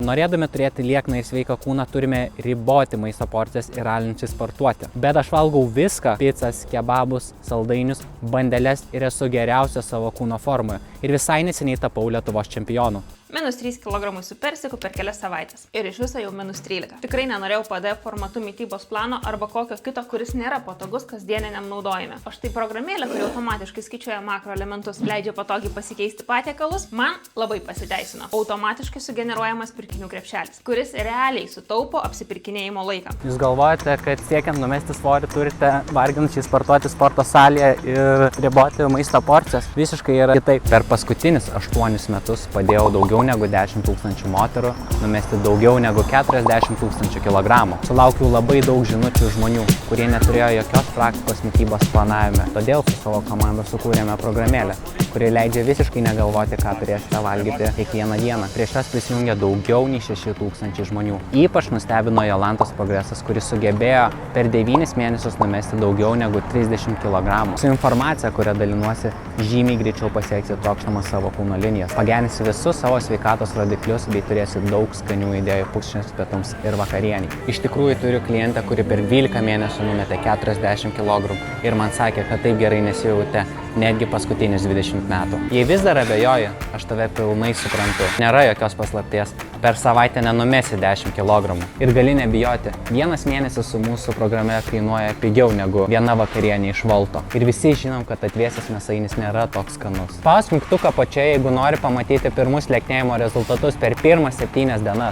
Norėdami turėti liekną ir sveiką kūną, turime riboti maisto porcijas ir alinčiai sportuoti. Bet aš valgau viską – picas, kebabus, saldainius, bandeles ir esu geriausia savo kūno formoje. Ir visai neseniai tapau Lietuvos čempionu. -3 kg su persiku per kelias savaitės. Ir iš viso jau -13. Tikrai nenorėjau PDF formatu mitybos plano arba kokio kito, kuris nėra patogus kasdieniniam naudojime. O štai programėlė, kuri automatiškai skaičiuoja makroelementus, leidžia patogiai pasikeisti patiekalus, man labai pasiteisino. Automatiškai sugeneruojamas pirkinių krepšelis, kuris realiai sutaupo apsipirkinėjimo laiką. Jūs galvojate, kad siekiant numesti svorį turite varginančiai sportuoti sporto salėje ir riboti maisto porcijas? Visiškai yra kitaip. Per paskutinius 8 metus padėjau daugiau negu 10 000 moterų numesti daugiau negu 40 000 kilogramų. Sulaukiau labai daug žinučių žmonių, kurie neturėjo jokios praktikos mitybos planavime. Todėl su savo komanda sukūrėme programėlę, kuri leidžia visiškai negalvoti, ką turėsite valgyti kiekvieną dieną. Prieš jas prisijungė daugiau nei 6 000 žmonių. Ypač nustebino Jolantos progresas, kuris sugebėjo per 9 mėnesius numesti daugiau negu 30 kg. Su informacija, kurią dalinuosi, žymiai greičiau pasieksi trokštamas savo kūno linijas. Pagerinsi visus savo sveikatos rodiklius bei turėsi daug skanių idėjų pusryčiams, pietums ir vakarieniai. Iš tikrųjų turiu klientę, kuri per 12 mėnesių numetė 40 kg ir man sakė, kad taip gerai nesijautė netgi paskutinius 20 metų. Jei vis dar abejoji, aš tave pilnai suprantu. Nėra jokios paslapties. Per savaitę nenumesi 10 kg. Ir gali nebijoti. Vienas mėnesis su mūsų programe kainuoja pigiau negu viena vakarienė iš Volto. Ir visi žinom, kad atvėsęs mėsainis nėra toks skanus. Spausk mygtuką apačioje, jeigu nori pamatyti pirmus lieknėjimo rezultatus per pirmas 7 dienas.